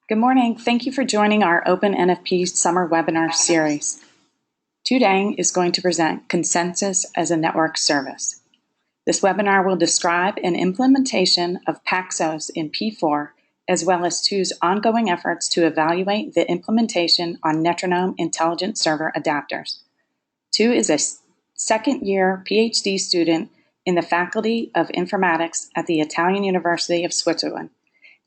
Good morning. Thank you for joining our Open-NFP summer webinar series. Tu Dang is going to present Consensus as a Network Service. This webinar will describe an implementation of Paxos in P4, as well as Tu's ongoing efforts to evaluate the implementation on Netronome intelligent server adapters. Tu is a second-year Ph.D. student in the Faculty of Informatics at the Italian University of Switzerland.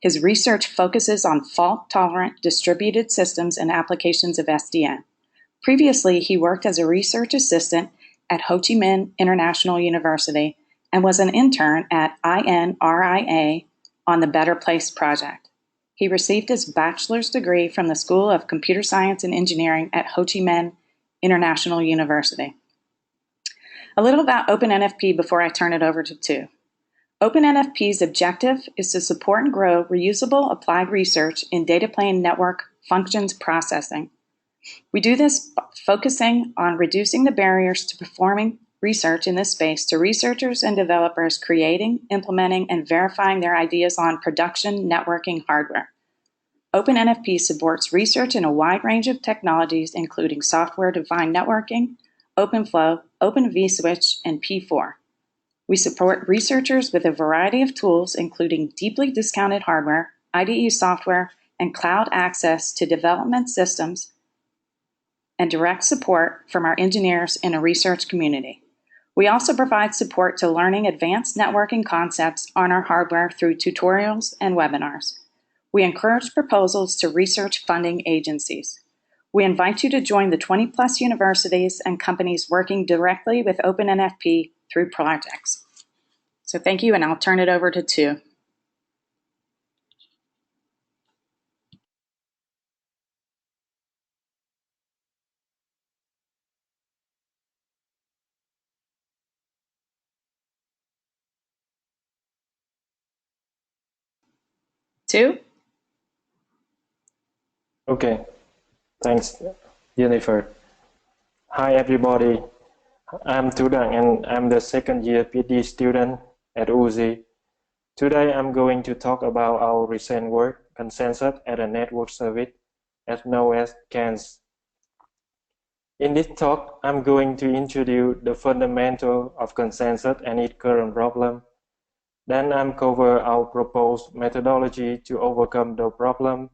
His research focuses on fault-tolerant distributed systems and applications of SDN. Previously, he worked as a research assistant at Ho Chi Minh International University and was an intern at INRIA on the BtrPlace project. He received his bachelor's degree from the School of Computer Science and Engineering at Ho Chi Minh International University. A little about Open-NFP before I turn it over to Tu. Open-NFP's objective is to support and grow reusable applied research in data plane network functions processing. We do this focusing on reducing the barriers to performing research in this space to researchers and developers creating, implementing, and verifying their ideas on production networking hardware. Open-NFP supports research in a wide range of technologies, including software-defined networking, OpenFlow, Open vSwitch, and P4. We support researchers with a variety of tools, including deeply discounted hardware, IDE software, and cloud access to development systems, and direct support from our engineers in a research community. We also provide support to learning advanced networking concepts on our hardware through tutorials and webinars. We encourage proposals to research funding agencies. We invite you to join the 20+ universities and companies working directly with Open-NFP through projects. So thank you, and I'll turn it over to Tu. Tu? Okay, thanks, Jennifer. Hi, everybody. I'm Tu Dang, and I'm the second-year PhD student at UZ. Today, I'm going to talk about our recent work, Consensus as a Network Service, as known as CAANS. In this talk, I'm going to introduce the fundamental of consensus and its current problem. Then I'm cover our proposed methodology to overcome the problem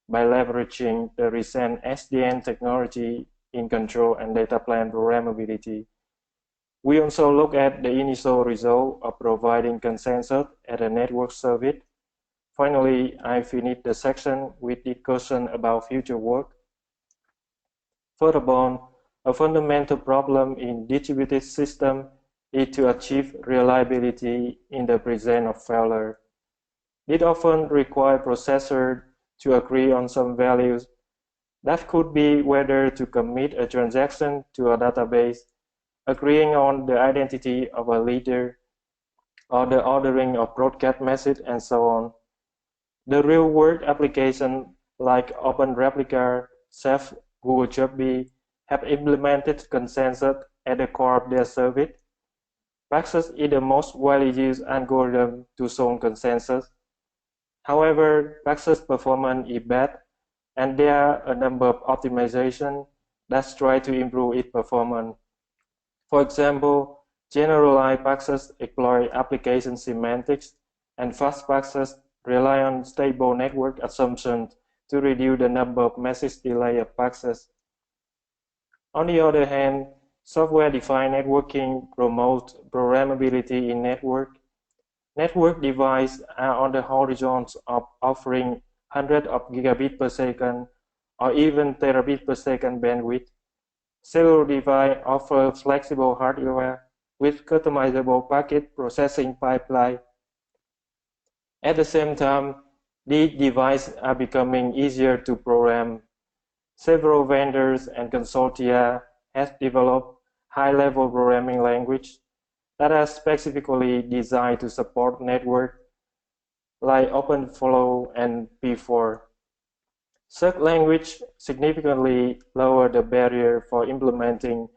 by leveraging the recent SDN technology in control and data plane programmability. We also look at the initial result of providing consensus as a network service. Finally, I finish the section with discussion about future work. Furthermore, a fundamental problem in distributed system is to achieve reliability in the presence of failure. It often requires processors to agree on some values. That could be whether to commit a transaction to a database, agreeing on the identity of a leader, or the ordering of broadcast message, and so on. The real-world applications like OpenReplica, Ceph, Google Job-B have implemented consensus at the core of their service. Paxos is the most widely used algorithm to solve consensus. However, Paxos' performance is bad, and there are a number of optimizations that try to improve its performance. For example, generalized Paxos exploit application semantics, and fast Paxos rely on stable network assumptions to reduce the number of message delay of Paxos. On the other hand, software-defined networking promotes programmability in network. Network devices are on the horizon of offering hundreds of gigabits per second or even terabits per second bandwidth. Cellular devices offer flexible hardware with customizable packet processing pipeline. At the same time, these devices are becoming easier to program. Several vendors and consortia have developed high-level programming language that are specifically designed to support network like OpenFlow and P4. Such language significantly lower the barrier for implementing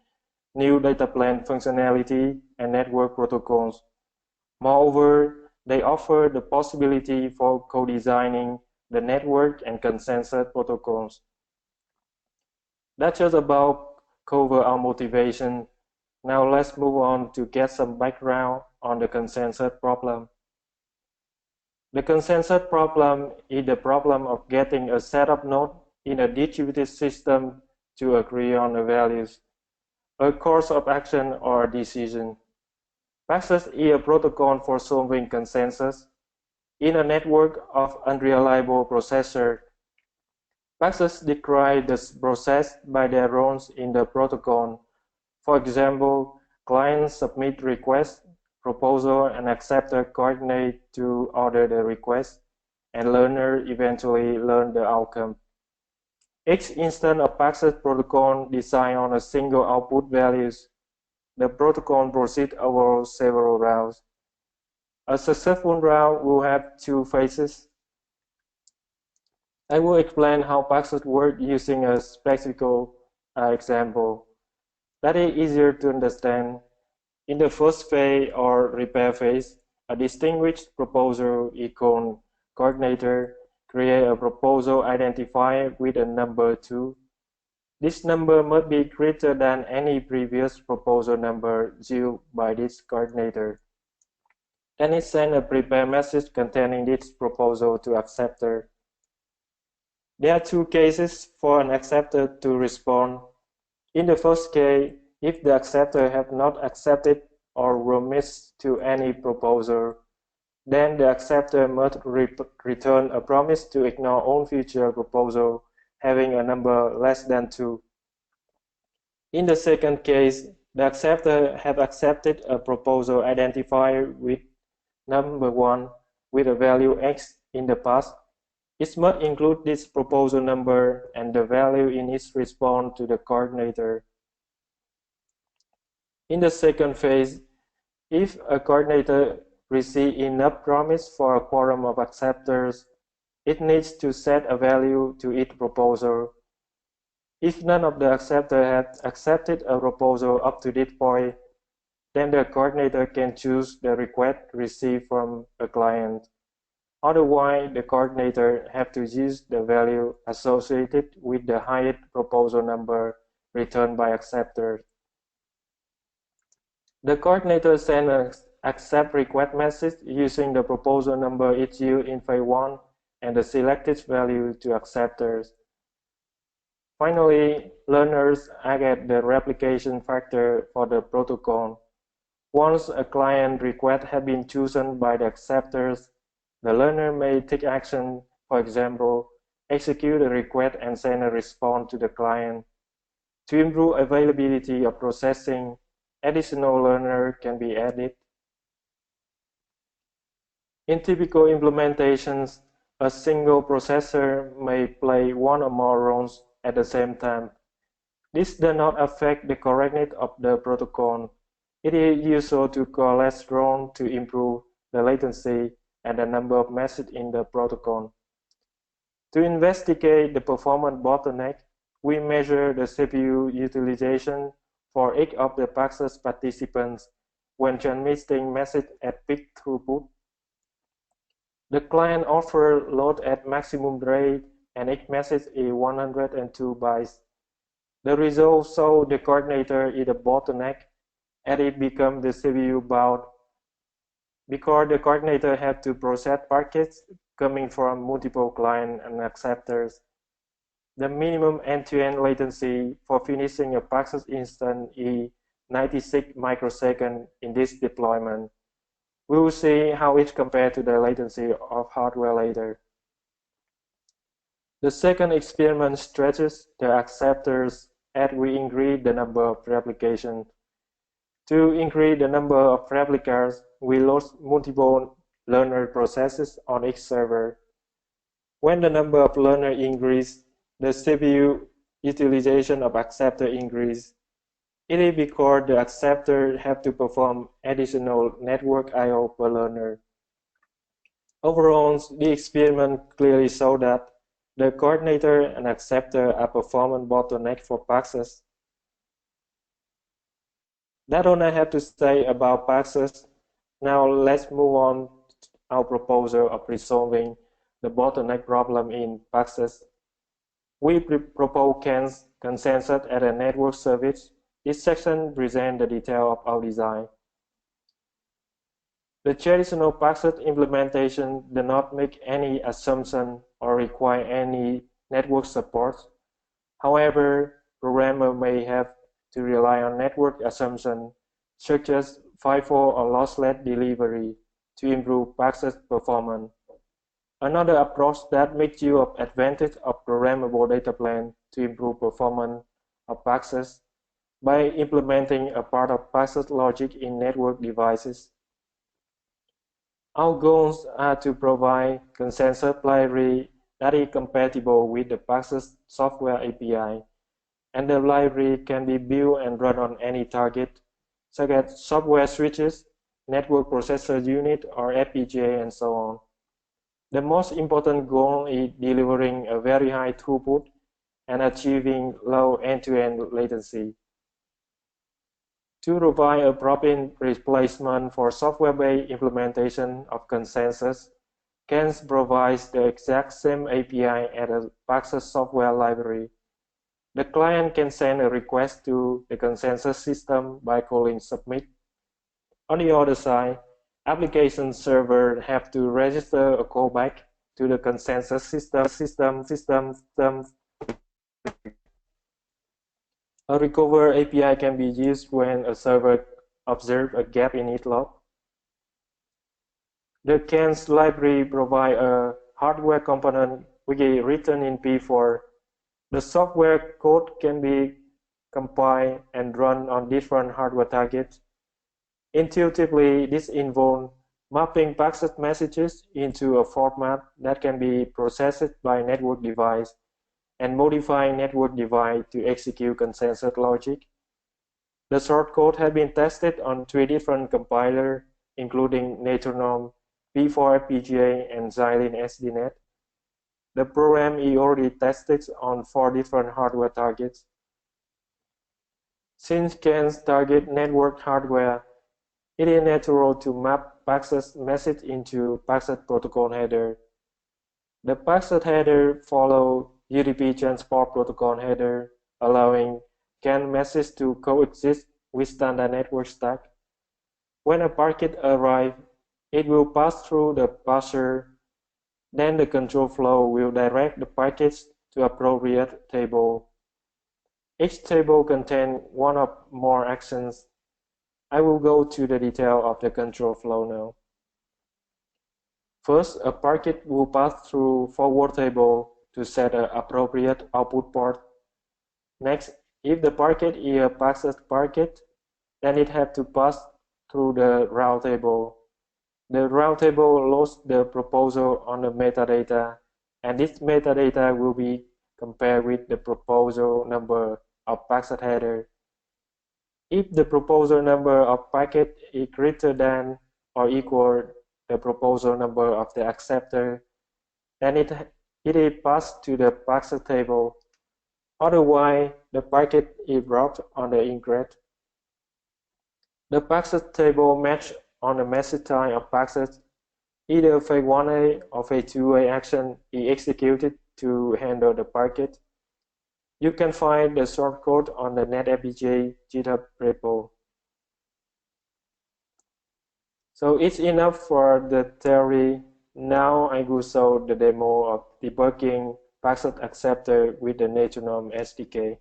new data plane functionality and network protocols. Moreover, they offer the possibility for co-designing the network and consensus protocols. That's just about cover our motivation. Now let's move on to get some background on the consensus problem. The consensus problem is the problem of getting a set of nodes in a distributed system to agree on the values, a course of action, or a decision. Paxos is a protocol for solving consensus in a network of unreliable processors. Paxos describes the process by their roles in the protocol. For example, clients submit requests, proposal, and acceptor coordinate to order the request, and learner eventually learn the outcome. Each instance of Paxos protocol designed on a single output values. The protocol proceeds over several rounds. A successful round will have two phases. I will explain how Paxos works using a specific example. That is easier to understand. In the first phase or repair phase, a distinguished proposer icon coordinator creates a proposal identifier with a number 2. This number must be greater than any previous proposal number due by this coordinator. Then it sends a prepare message containing this proposal to acceptor. There are two cases for an acceptor to respond. In the first case, if the acceptor has not accepted or remits to any proposal, then the acceptor must return a promise to ignore all future proposals having a number less than 2. In the second case, the acceptor has accepted a proposal identifier with number 1 with a value x in the past. It must include this proposal number and the value in its response to the coordinator. In the second phase, if a coordinator receives enough promise for a quorum of acceptors, it needs to set a value to each proposal. If none of the acceptors have accepted a proposal up to this point, then the coordinator can choose the request received from a client. Otherwise, the coordinator has to use the value associated with the highest proposal number returned by acceptor. The coordinator sends an accept request message using the proposal number issued in phase 1 and the selected value to acceptors. Finally, learners act as the replication factor for the protocol. Once a client request has been chosen by the acceptors, the learner may take action, for example, execute a request and send a response to the client. To improve availability of processing, additional learner can be added. In typical implementations, a single processor may play one or more roles at the same time. This does not affect the correctness of the protocol. It is useful to coalesce roles to improve the latency and the number of messages in the protocol. To investigate the performance bottleneck, we measure the CPU utilization for each of the Paxos participants when transmitting message at peak throughput. The client offers load at maximum rate and each message is 102 bytes. The results show the coordinator is a bottleneck and it becomes the CPU bound because the coordinator has to process packets coming from multiple clients and acceptors. The minimum end-to-end latency for finishing a Paxos instance is 96 microseconds in this deployment. We will see how it compares to the latency of hardware later. The second experiment stretches the acceptors as we increase the number of replications. To increase the number of replicas, we load multiple learner processes on each server. When the number of learners increases, the CPU utilization of acceptor increases. It is because the acceptor have to perform additional network I/O per learner. Overall, the experiment clearly showed that the coordinator and acceptor are performance bottleneck for Paxos. That's all I have to say about Paxos. Now let's move on to our proposal of resolving the bottleneck problem in Paxos. We propose CAANS consensus as a network service. This section presents the detail of our design. The traditional Paxos implementation does not make any assumption or require any network support. However, programmers may have to rely on network assumptions such as FIFO or lossless delivery to improve Paxos performance. Another approach that makes use of advantage of programmable data plan to improve performance of Paxos by implementing a part of Paxos logic in network devices. Our goals are to provide consensus library that is compatible with the Paxos software API, and the library can be built and run on any target, such as software switches, network processor unit, or FPGA, and so on. The most important goal is delivering a very high throughput and achieving low end-to-end latency. To provide a proper replacement for software-based implementation of consensus, CAANS provides the exact same API as a Paxos software library. The client can send a request to the consensus system by calling submit. On the other side, application servers have to register a callback to the consensus system. A recover API can be used when a server observes a gap in its log. The CAANS library provides a hardware component which is written in P4. The software code can be compiled and run on different hardware targets. Intuitively, this involves mapping Paxos messages into a format that can be processed by network device and modifying network device to execute consensus logic. The source code has been tested on 3 different compilers, including Netronome, P4 FPGA, and Xilinx SDNet. The program is already tested on 4 different hardware targets. Since CAANS target network hardware, it is natural to map Paxos message into Paxos protocol header. The Paxos header follows UDP transport protocol header, allowing CAANS message to coexist with standard network stack. When a packet arrives, it will pass through the parser. Then the control flow will direct the packets to appropriate table. Each table contains one or more actions. I will go to the detail of the control flow now. First, a packet will pass through forward table to set an appropriate output port. Next, if the packet is a Paxos packet, then it has to pass through the route table. The route table loads the proposal on the metadata, and this metadata will be compared with the proposal number of Paxos header. If the proposal number of packet is greater than or equal the proposal number of the acceptor, then it is passed to the Paxos table. Otherwise, the packet is dropped on the ingress. The Paxos table matches on the message type of Paxos. Either phase 1A or phase 2A action is executed to handle the packet. You can find the source code on the NetFPGA GitHub repo. So it's enough for the theory. Now I will show the demo of debugging Paxos acceptor with the Netronome SDK.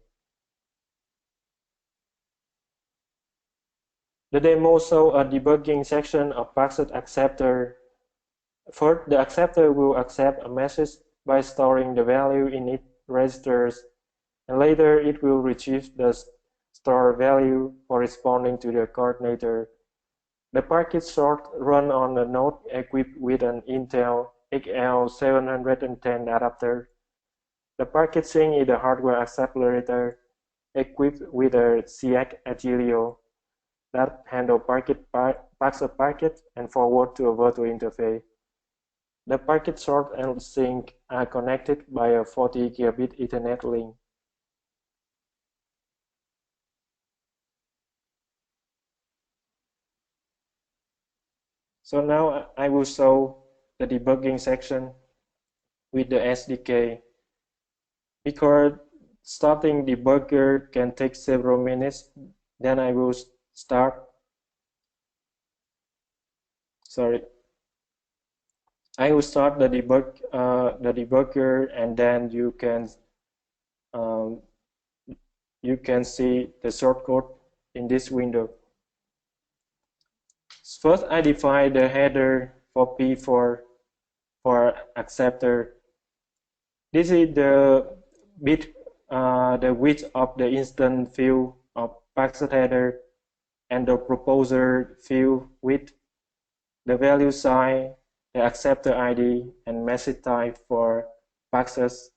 The demo shows a debugging section of Paxos acceptor. First, the acceptor will accept a message by storing the value in its registers, and later it will retrieve the stored value corresponding to the coordinator. The packet sort runs on a node equipped with an Intel XL710 adapter. The packet sync is a hardware accelerator equipped with a CX Agilio that handles Paxos packet and forward to a virtual interface. The packet sort and sync are connected by a 40 gigabit Ethernet link. So now I will show the debugging section. with the SDK. Because starting debugger can take several minutes, then I will start. I will start the debugger, and then you can see the shortcode in this window. First, I define the header for P for acceptor. This is the the width of the instance field of Paxos header and the proposer field width, the value size, the acceptor ID, and message type for Paxos.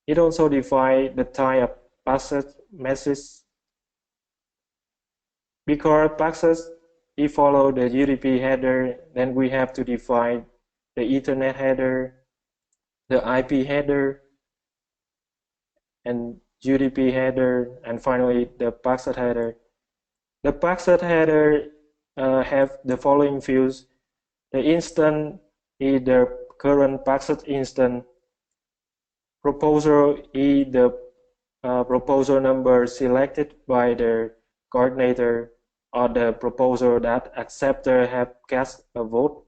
It also defines the type of Paxos message. Because Paxos if follow the UDP header, then we have to define the Ethernet header, the IP header, and UDP header, and finally the Paxos header. The Paxos header have the following fields. The instance is the current Paxos instance. Proposal is the proposal number selected by the coordinator or the proposal that acceptor have cast a vote.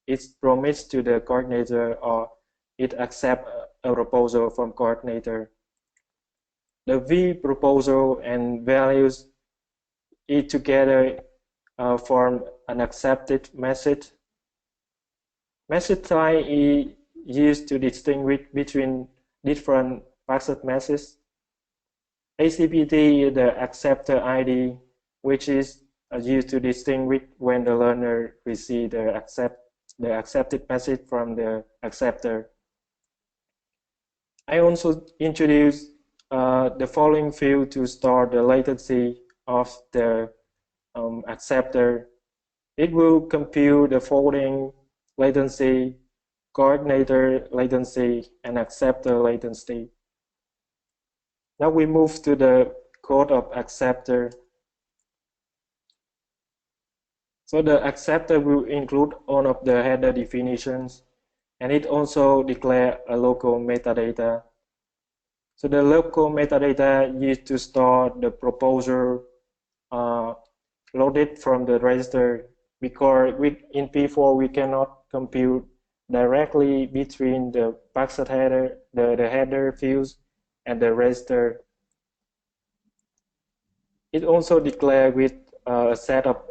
It's promised to the coordinator or it accepts a proposal from coordinator. The V proposal and values it together form an accepted message. Message type is used to distinguish between different Paxos messages. ACPT is the acceptor ID, which is used to distinguish when the learner receives the accepted message from the acceptor. I also introduced the following field to store the latency of the acceptor. It will compute the forwarding latency, coordinator latency, and acceptor latency. Now we move to the code of acceptor. So the acceptor will include all of the header definitions, and it also declares a local metadata. So the local metadata used to store the proposal loaded from the register, because in P4 we cannot compute directly between the Paxos header, the header fields, and the register. It also declares with a set of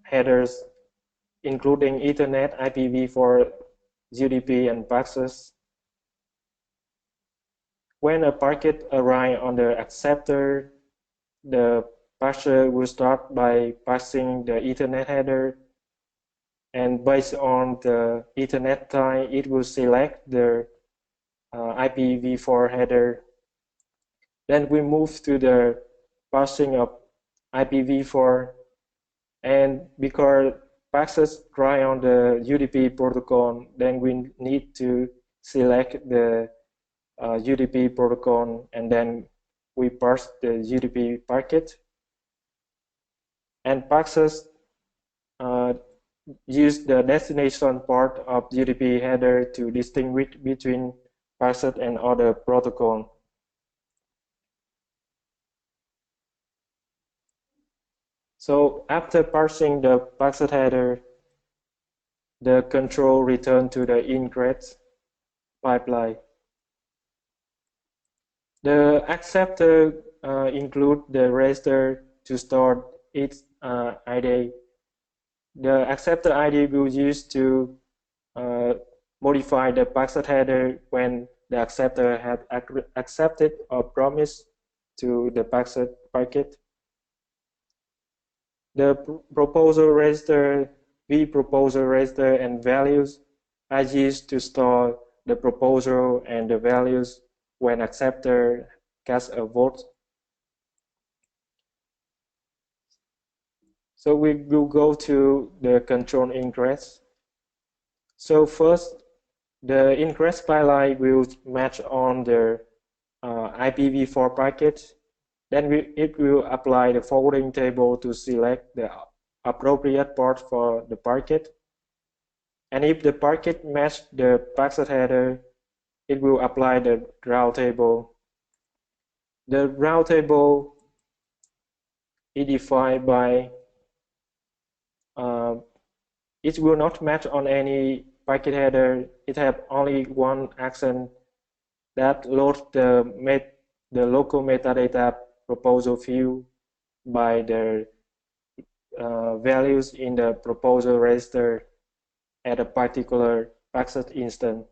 headers, including Ethernet, IPv4, UDP, and Paxos. When a packet arrives on the acceptor, the parser will start by parsing the Ethernet header, and based on the Ethernet type, it will select the IPv4 header. Then we move to the parsing of IPv4, and because Paxos rely on the UDP protocol, then we need to select the UDP protocol, and then we parse the UDP packet. And Paxos use the destination part of UDP header to distinguish between Paxos and other protocol. So after parsing the Paxos header, the control return to the ingress pipeline. The acceptor include the register to store its ID. The acceptor ID will use to modify the Paxos header when the acceptor has accepted or promised to the Paxos packet. The proposal register, V proposal register, and values are used to store the proposal and the values when acceptor casts a vote. So we will go to the control ingress. So first, the ingress pipeline will match on the IPv4 packet. Then it will apply the forwarding table to select the appropriate port for the packet. And if the packet matches the Paxos header, it will apply the route table. The route table is defined by it will not match on any packet header. It has only one action that loads the local metadata proposal field by the values in the proposal register at a particular Paxos instance.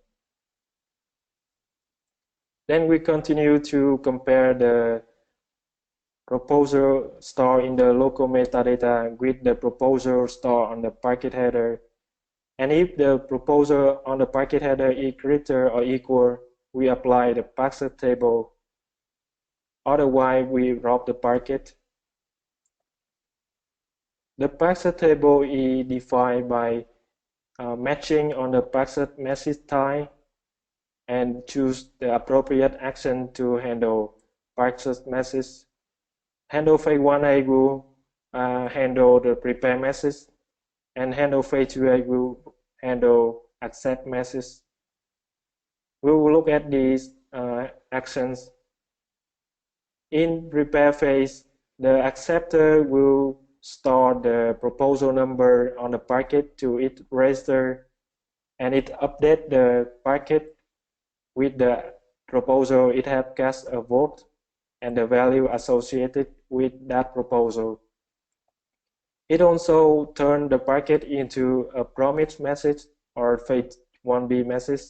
Then we continue to compare the proposal stored in the local metadata with the proposal stored on the packet header. And if the proposal on the packet header is greater or equal, we apply the Paxos table. Otherwise, we drop the packet. The Paxos table is defined by matching on the Paxos message type and choose the appropriate action to handle Paxos message. Handle phase 1A will handle the prepare message, and handle phase 2A will handle accept message. We will look at these actions. In prepare phase, the acceptor will store the proposal number on the packet to its register, and it updates the packet with the proposal it has cast a vote and the value associated with that proposal. It also turns the packet into a promise message or phase 1B message.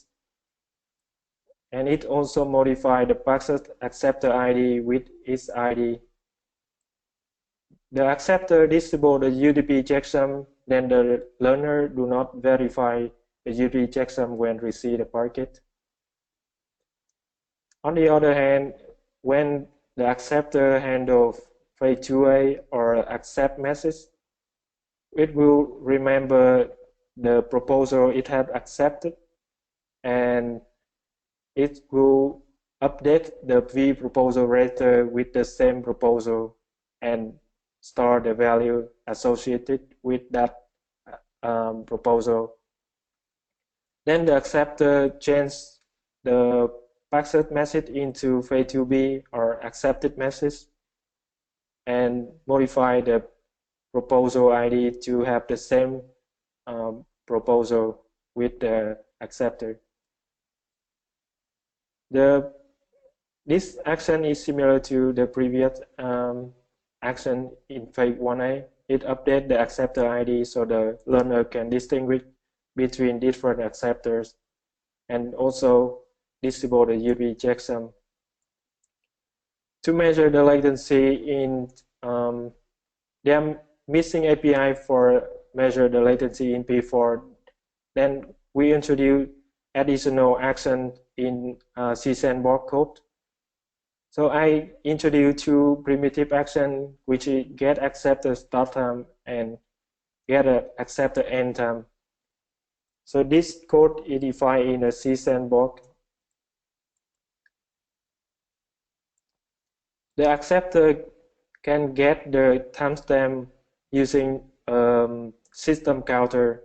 And it also modifies the Paxos acceptor ID with its ID. The acceptor disables the UDP checksum, then the learner do not verify the UDP checksum when receive the packet. On the other hand, when the acceptor handles phase 2A or accept message, it will remember the proposal it has accepted, and it will update the V proposal register with the same proposal and store the value associated with that proposal. Then the acceptor changes the Paxos message into phase 2B or accepted message and modify the proposal ID to have the same proposal with the acceptor. This action is similar to the previous action in phase 1A. It updates the acceptor ID so the learner can distinguish between different acceptors and also disable the UDP checksum. To measure the latency there are missing API for measure the latency in P4. Then we introduce additional action in C-sandbox code. So I introduced two primitive actions, which is get acceptor start time and get acceptor end time. So this code is defined in a C-sandbox. The acceptor can get the timestamp using system counter.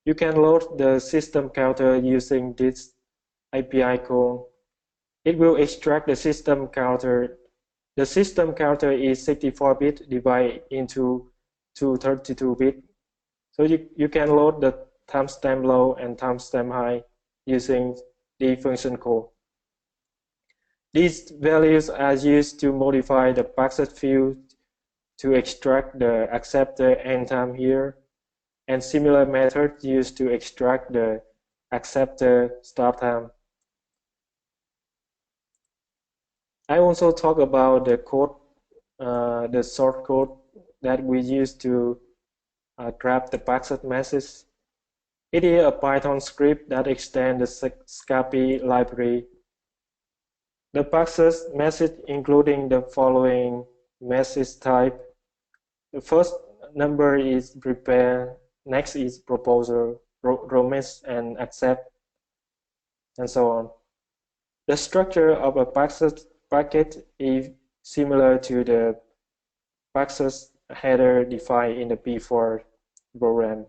You can load the system counter using this API call. It will extract the system counter. The system counter is 64-bit divided into 232-bit. So you can load the timestamp low and timestamp high using the function call. These values are used to modify the Paxos field to extract the acceptor end time here, and similar methods used to extract the acceptor start time. I also talk about the code, the source code that we use to grab the Paxos message. It is a Python script that extends the SCAPI library. The Paxos message including the following message type. The first number is prepare, next is proposal, promise and accept, and so on. The structure of a Paxos packet is similar to the Paxos header defined in the P4 program.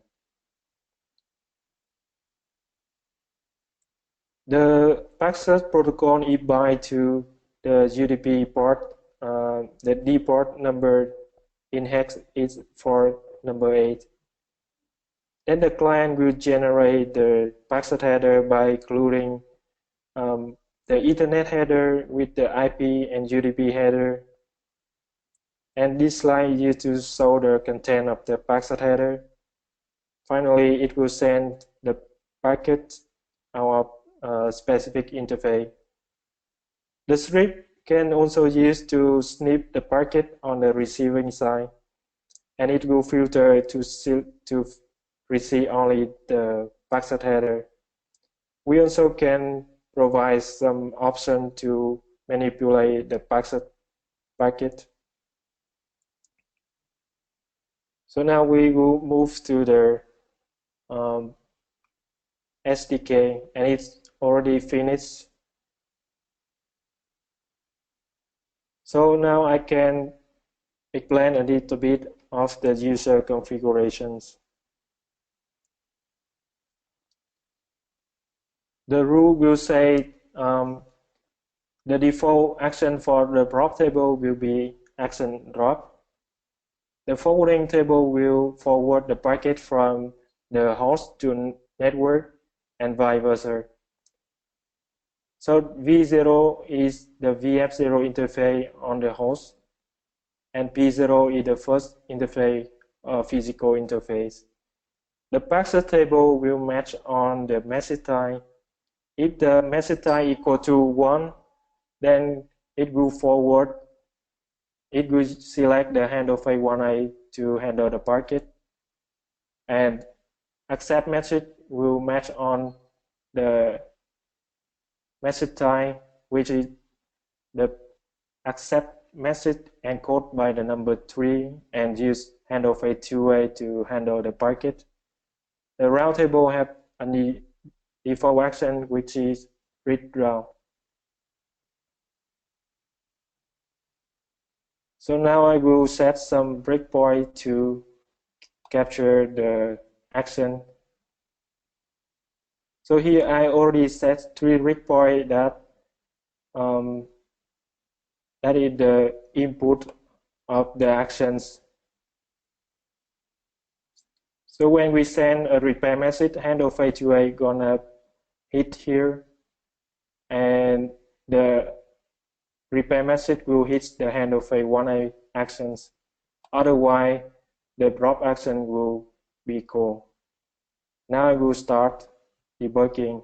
The Paxos protocol is bind to the UDP port. The D port number in hex is for number 8. Then the client will generate the Paxos header by including the Ethernet header with the IP and UDP header. And this slide is used to show the content of the Paxos header. Finally, it will send the packet our specific interface. The script can also use to snip the packet on the receiving side, and it will filter to receive only the Paxos header. We also can provide some option to manipulate the Paxos packet. So now we will move to the SDK, and it's already finished. So now I can explain a little bit of the user configurations. The rule will say the default action for the drop table will be action drop. The forwarding table will forward the packet from the host to network and vice versa. So V0 is the VF0 interface on the host, and P0 is the first interface, physical interface. The Paxos table will match on the message type. If the message type equal to 1, then it will forward. It will select the handle phase 1A to handle the packet, and accept message will match on the message type, which is the accept message encoded by the number 3 and use handle phase 2A to handle the packet. The route table have a default action, which is read route. So now I will set some breakpoint to capture the action. So here I already set 3 breakpoints that is the input of the actions. So when we send a repair message, handle phase 2A gonna hit here, and the repair message will hit the handle phase 1A actions. Otherwise, the drop action will be called. Now I will start debugging.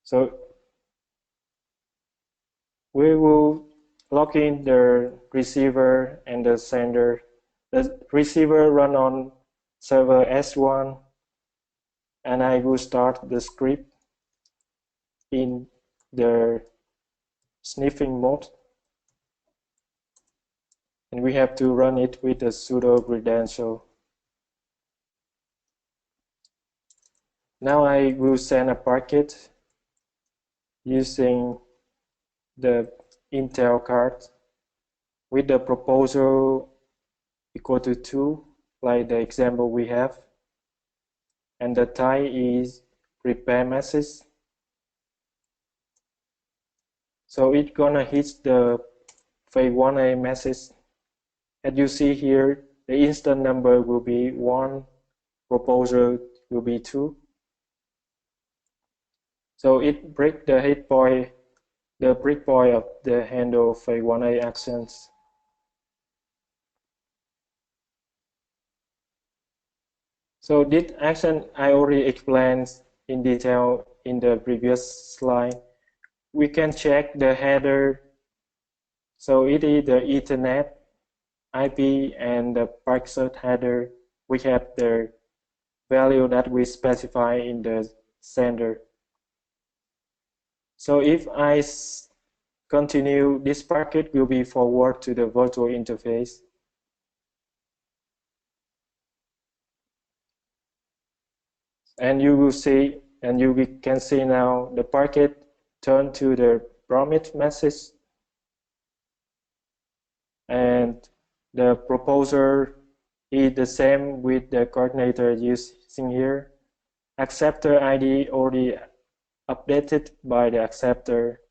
So we will log in the receiver and the sender. The receiver run on server S1, and I will start the script in the sniffing mode, and we have to run it with a sudo credential. Now I will send a packet using the Intel card with the proposal equal to 2, like the example we have, and the type is repair message. So it's gonna hit the phase 1A message. As you see here, the instant number will be 1, proposal will be 2. So it breaks the hit point, the breakpoint of the handle phase 1A actions. So this action I already explained in detail in the previous slide. We can check the header. So it is the Ethernet, IP, and the Paxos header. We have the value that we specify in the sender. So if I continue, this packet will be forwarded to the virtual interface. And you will see, and you can see now the packet turn to the prompt message, and the proposer is the same with the coordinator using here. Acceptor ID already updated by the acceptor,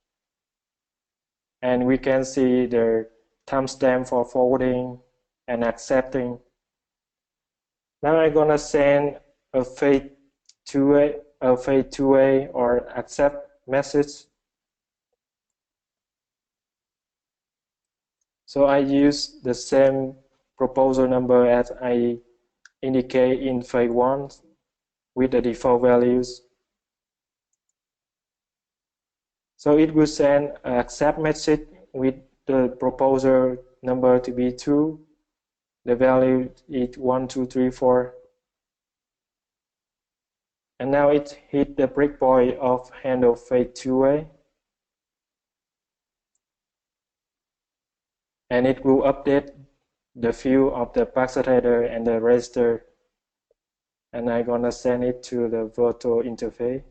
and we can see the timestamp for forwarding and accepting. Now I'm gonna send a fade 2A or accept message. So I use the same proposal number as I indicate in phase 1 with the default values. So it will send an accept message with the proposal number to be 2. The value is 1, 2, 3, 4. And now it hit the breakpoint of handle phase 2A. And it will update the field of the Paxos header and the register. And I'm gonna send it to the virtual interface.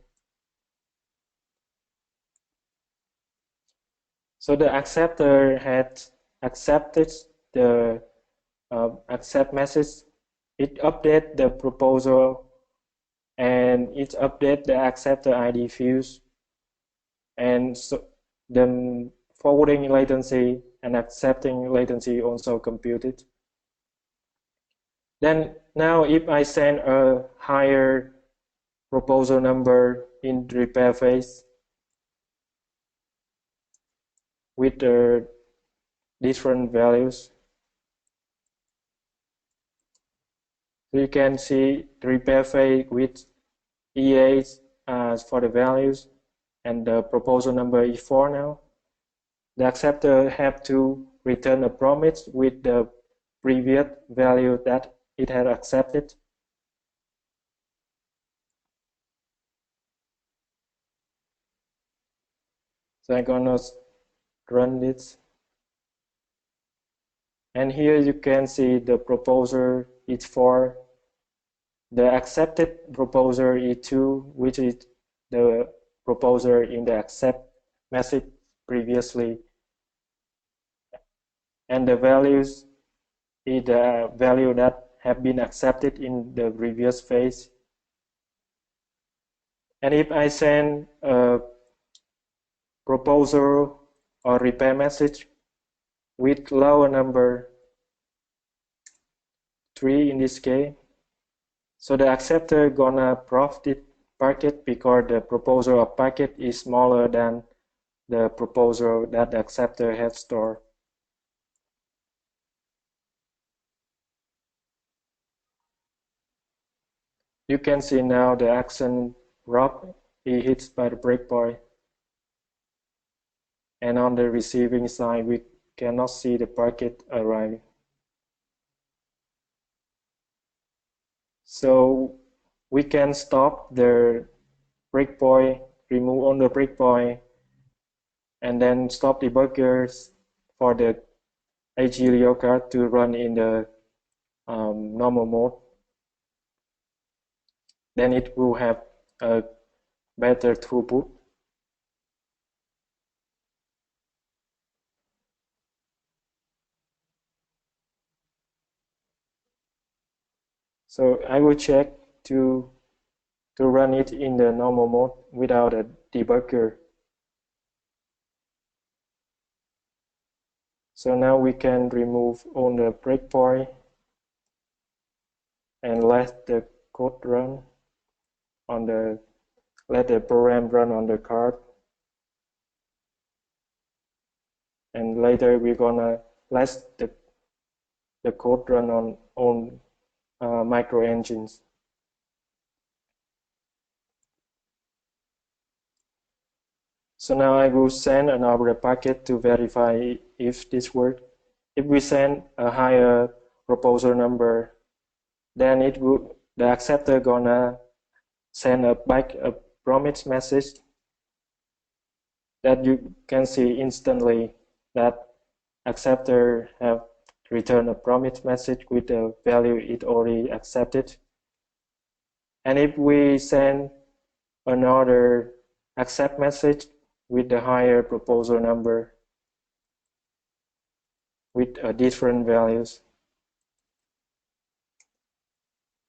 So the acceptor had accepted the accept message. It updates the proposal and it updates the acceptor ID fields, and so the forwarding latency and accepting latency also computed. Then now if I send a higher proposal number in the repair phase with the different values, so you can see the repair phase with EA for the values and the proposal number is 4 now. The acceptor have to return a promise with the previous value that it had accepted. So I'm gonna run this. And here you can see the proposer is 4. The accepted proposer is 2, which is the proposer in the accept message previously. And the values is the value that have been accepted in the previous phase. And if I send a proposal or repair message with lower number 3 in this case, so the acceptor gonna prompt it packet because the proposal of packet is smaller than the proposal that the acceptor had stored. You can see now the action drop is hit by the breakpoint. And on the receiving side, we cannot see the packet arriving. So we can stop the breakpoint, remove on the breakpoint, and then stop debuggers for the Agilio card to run in the normal mode. Then it will have a better throughput. So I will check to run it in the normal mode without a debugger. So now we can remove on the breakpoint and let the code run on the, let the program run on the card. And later we're gonna let the code run on micro engines. So now I will send another packet to verify if this works. If we send a higher proposal number, then it will, the acceptor gonna send back a promise message that you can see instantly that acceptor have returned a promise message with the value it already accepted. And if we send another accept message with the higher proposal number, with different values.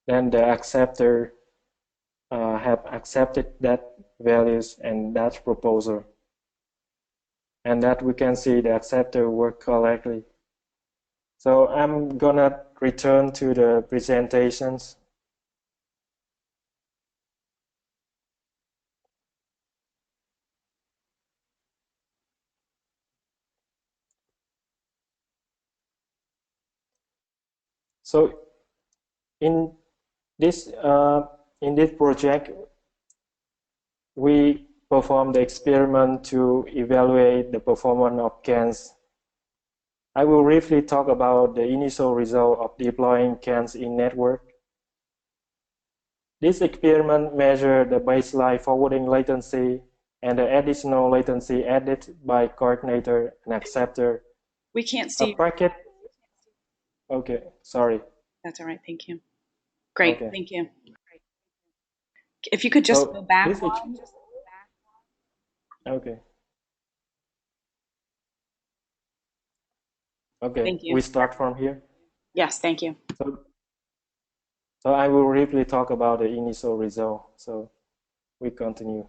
Then the acceptor have accepted that values and that proposal. And that we can see the acceptor work correctly. So I'm gonna return to the presentations. So in this project, we performed the experiment to evaluate the performance of CAANS. I will briefly talk about the initial result of deploying CAANS in network. This experiment measured the baseline forwarding latency and the additional latency added by coordinator and acceptor. We can't see. A packet. Okay, sorry. That's all right. Thank you. Great. Okay. Thank you. If you could just go back one. Okay. Okay. Thank you. We start from here. Yes. Thank you. So I will briefly talk about the initial result. So we continue.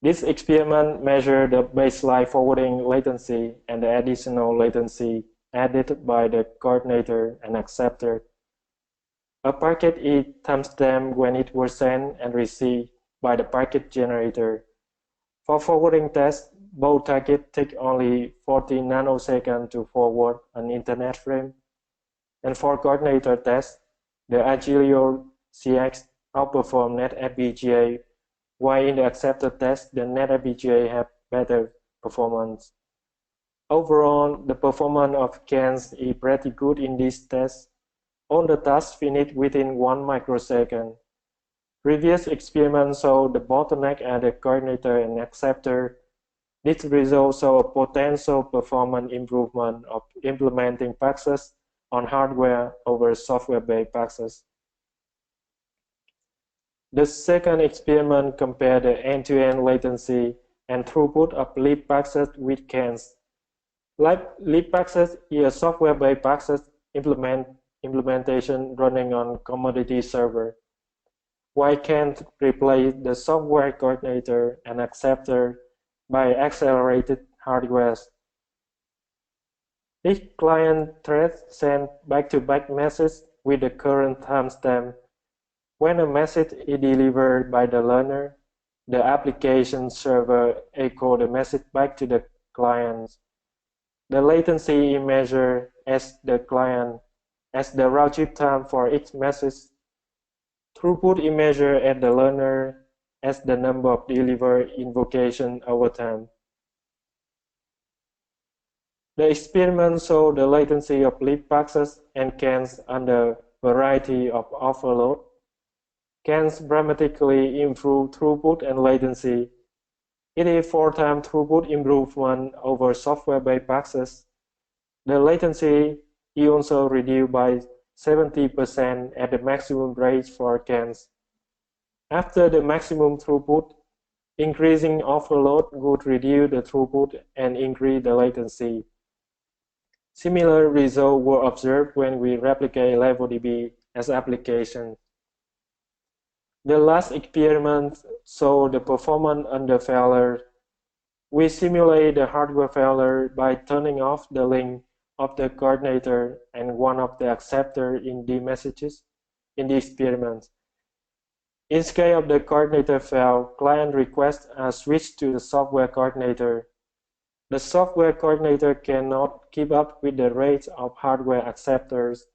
This experiment measured the baseline forwarding latency and the additional latency added by the coordinator and acceptor. A packet is timestamped when it was sent and received by the packet generator. For forwarding tests, both packets take only 40 nanoseconds to forward an internet frame. And for coordinator tests, the Agilio CX outperformed NetFPGA, while in the acceptor test, the NetFPGA have better performance. Overall, the performance of CAANS is pretty good in this test. All the tasks finished within 1 microsecond. Previous experiments showed the bottleneck at the coordinator and acceptor. This result show a potential performance improvement of implementing Paxos on hardware over software-based Paxos. The second experiment compared the end-to-end latency and throughput of libpaxos with CAANS. Libpaxos is a software-based Paxos implementation running on commodity server. Why can't replace the software coordinator and acceptor by accelerated hardware? Each client thread sends back-to-back message with the current timestamp. When a message is delivered by the learner, the application server echoes the message back to the client. The latency is measured as the round trip time for each message. Throughput is measured at the learner as the number of delivered invocations over time. The experiment showed the latency of libpaxos and CAANS under variety of overload. CAANS dramatically improved throughput and latency. It is 4 times throughput improvement over software-based Paxos. The latency is also reduced by 70% at the maximum rate for CAANS. After the maximum throughput, increasing overload would reduce the throughput and increase the latency. Similar results were observed when we replicate LevelDB as application. The last experiment showed the performance under failure. We simulate the hardware failure by turning off the link of the coordinator and one of the acceptor in the messages in the experiment. In case of the coordinator fail, client requests a switch to the software coordinator. The software coordinator cannot keep up with the rate of hardware acceptors.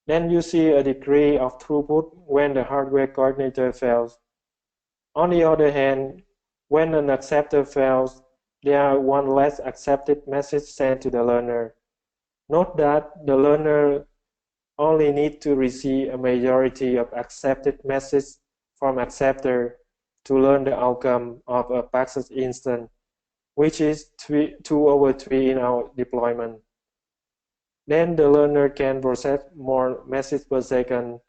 Then you see a degree of throughput when the hardware coordinator fails. On the other hand, when an acceptor fails, there are one less accepted message sent to the learner. Note that the learner only needs to receive a majority of accepted messages from acceptor to learn the outcome of a Paxos instance, which is 2/3 in our deployment. Then the learner can process more messages per second.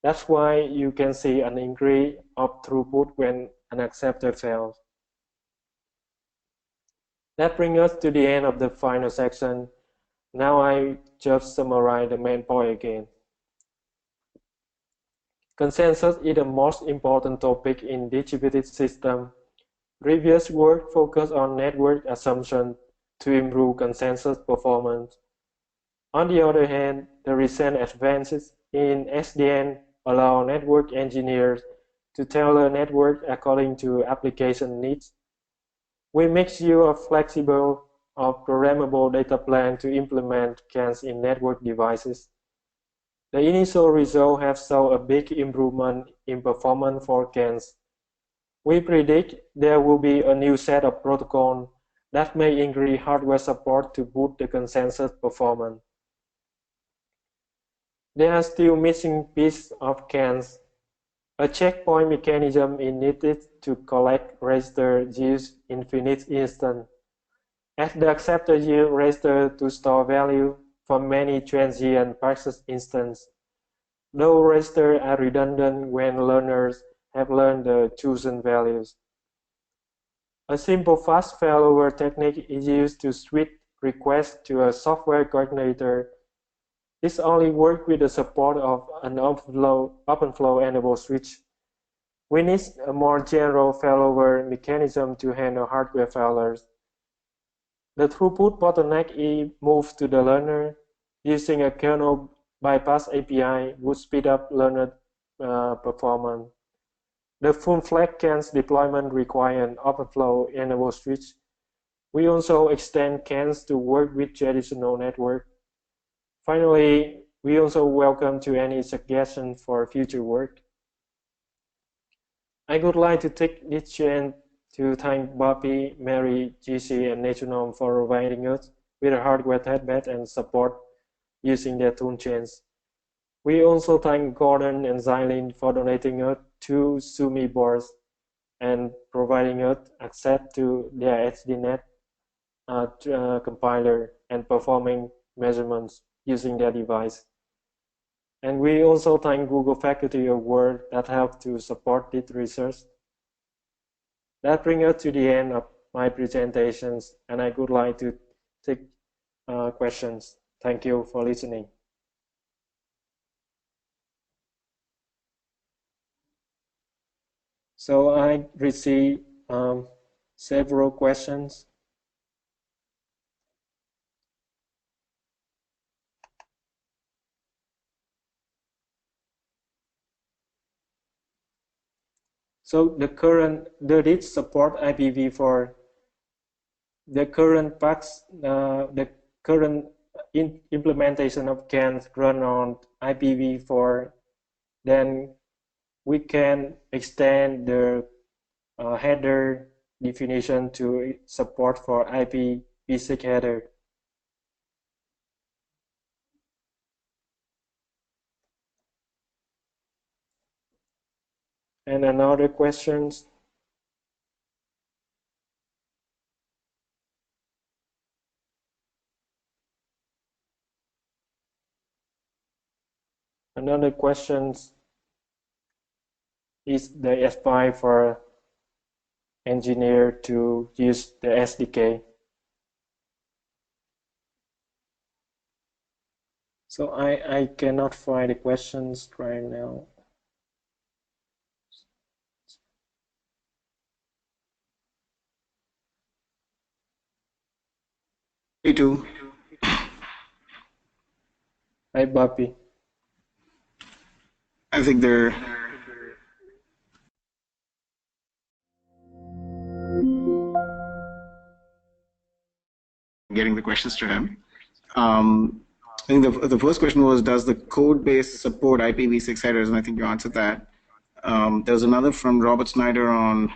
That's why you can see an increase of throughput when an acceptor fails. That brings us to the end of the final section. Now I just summarize the main point again. Consensus is the most important topic in distributed system. Previous work focused on network assumption to improve consensus performance. On the other hand, the recent advances in SDN allow network engineers to tailor network according to application needs. We make use of flexible or programmable data plan to implement CAANS in network devices. The initial results have shown a big improvement in performance for CAANS. We predict there will be a new set of protocols that may increase hardware support to boost the consensus performance. There are still missing pieces of CAANS. A checkpoint mechanism is needed to collect register used in finite instance. Add the acceptor yield register to store value from many transient Paxos instances. Those registers are redundant when learners have learned the chosen values. A simple fast failover technique is used to switch requests to a software coordinator. This only works with the support of an OpenFlow enabled switch. We need a more general failover mechanism to handle hardware failures. The throughput bottleneck is moved to the learner. Using a kernel bypass API would speed up learner performance. The full-fledged CAANS deployment requires an OpenFlow enabled switch. We also extend CAANS to work with traditional network. Finally, we also welcome to any suggestions for future work. I would like to take this chance to thank Bobby, Mary, GC, and Netronome for providing us with a hardware testbed and support using their toolchains. We also thank Gordon and Zylene for donating us 2 SUMI boards and providing us access to their HDNet compiler and performing measurements using their device. And we also thank Google Faculty Award that helped to support this research. That brings us to the end of my presentations, and I would like to take questions. Thank you for listening. So I received several questions. So does it support IPv4? The current implementation of CAANS run on IPv4. Then we can extend the header definition to support for IPv6 header. And another question. Another question is the advice for engineer to use the SDK. So I cannot find the questions right now. Me too. Hi, Bobby. I think they're getting the questions to him. I think the first question was, does the code base support IPv6 headers? And I think you answered that. There's another from Robert Snyder on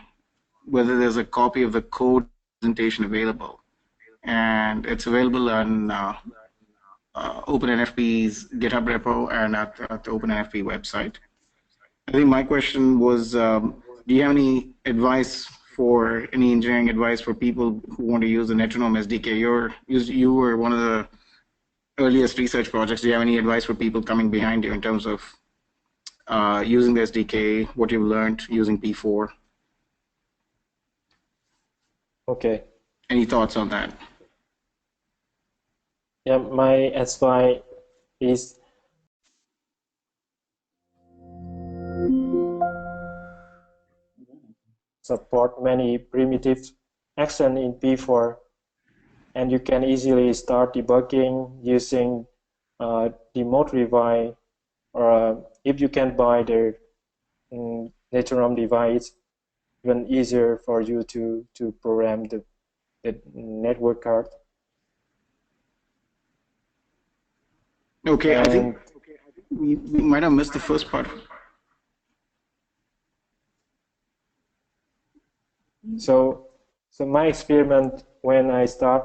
whether there's a copy of the code presentation available. And it's available on Open-NFP's GitHub repo and at the Open-NFP website. I think my question was, do you have any advice for any engineering advice for people who want to use the Netronome SDK? You were one of the earliest research projects. Do you have any advice for people coming behind you in terms of using the SDK, what you've learned using P4? Okay. Any thoughts on that? Yeah, my advice is support many primitive action in P4, and you can easily start debugging using the or if you can buy the Netronome device, even easier for you to program the network card. Okay, And I think we might have missed the first part. So my experiment when I start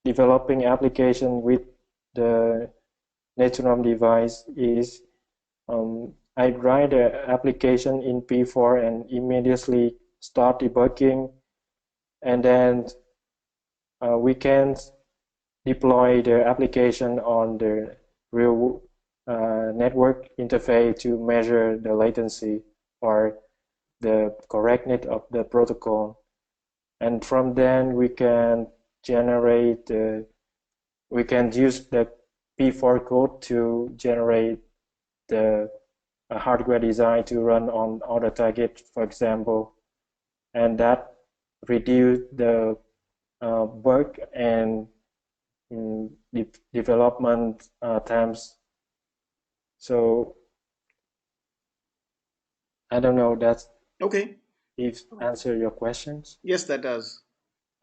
developing application with the Netronome device is I write the application in P4 and immediately start debugging, and then we can deploy the application on the real network interface to measure the latency or the correctness of the protocol. And from then we can generate we can use the P4 code to generate the hardware design to run on other target, for example, and that reduce the work and development times. So I don't know that's Okay. if answer your questions. Yes, that does.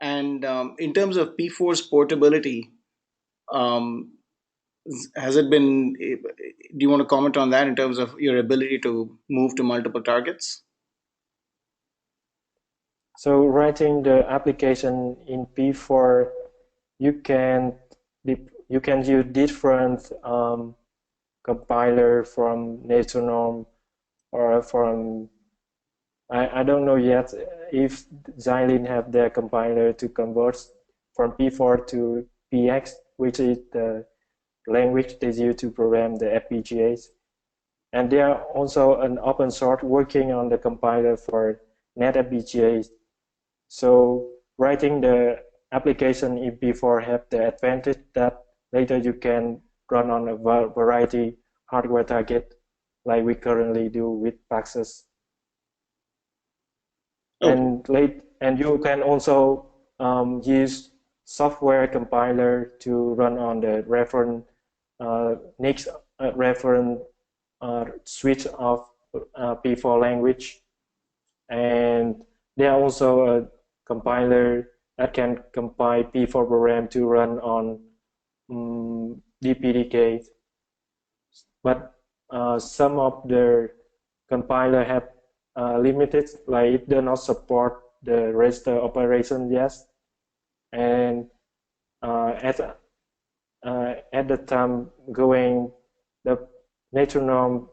And in terms of P4's portability, um, has it been? Do you want to comment on that in terms of your ability to move to multiple targets? So writing the application in P4, you can use different compiler from Netronome or from I don't know yet if Xylene have their compiler to convert from P4 to PX, which is the language they use to program the FPGAs. And they are also an open source working on the compiler for NetFPGAs. So writing the application in P4 have the advantage that later you can run on a variety hardware target like we currently do with Paxos. Okay. And you can also use software compiler to run on the reference next reference switch of P4 language, and there are also a compiler that can compile P4 program to run on DPDK, but some of the compiler have limited, like it does not support the register operation yet, and at the time going, the Netronome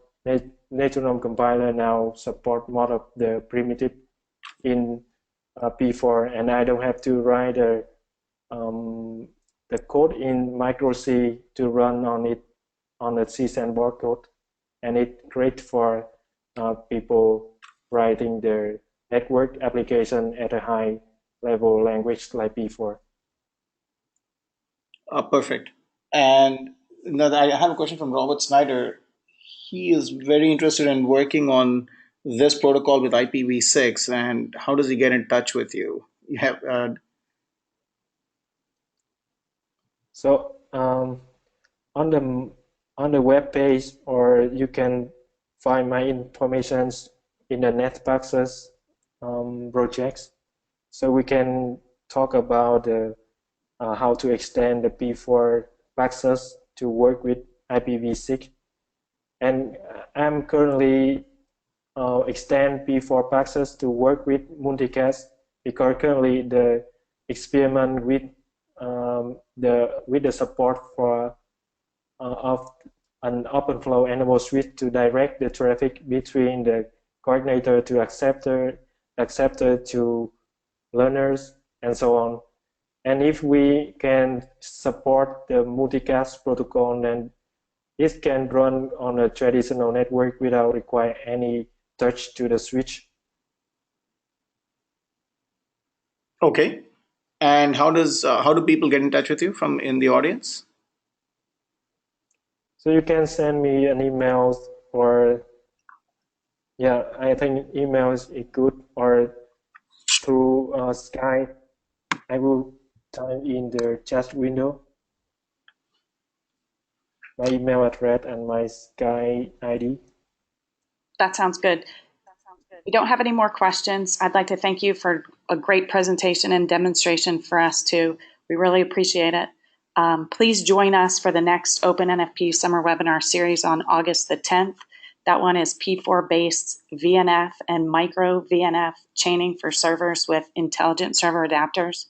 compiler now support more of the primitive in P4, and I don't have to write the code in micro C to run on it on the C sandbox code, and it's great for people writing their network application at a high level language like P4. Perfect. And now I have a question from Robert Snyder. He is very interested in working on this protocol with IPv6, and how does he get in touch with you? You have So on the web page, or you can find my informations in the NetPaxos projects. So we can talk about how to extend the P4 Paxos to work with IPv6. And I'm currently extend P4 Paxos to work with multicast, because currently the experiment with the support for of an OpenFlow enable switch to direct the traffic between the coordinator to acceptor to learners, and so on. And if we can support the multicast protocol, then it can run on a traditional network without require any touch to the switch. okay. And how do people get in touch with you from in the audience? So you can send me an email, or yeah, I think email is good, or through Skype. I will type in the chat window my email address and my Skype ID. That sounds good. We don't have any more questions. I'd like to thank you for a great presentation and demonstration for us too. We really appreciate it. Please join us for the next Open-NFP summer webinar series on August the 10th. That one is P4-based VNF and micro VNF chaining for servers with intelligent server adapters.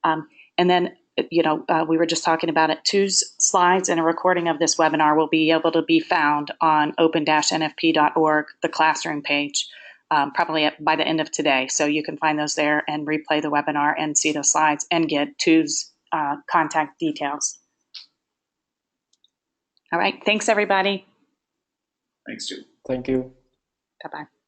And then, we were just talking about it. TU's slides and a recording of this webinar will be able to be found on open-nfp.org, the classroom page, probably by the end of today. So you can find those there and replay the webinar and see those slides and get TU's contact details. All right. Thanks, everybody. Thanks, Stu. Thank you. Bye-bye.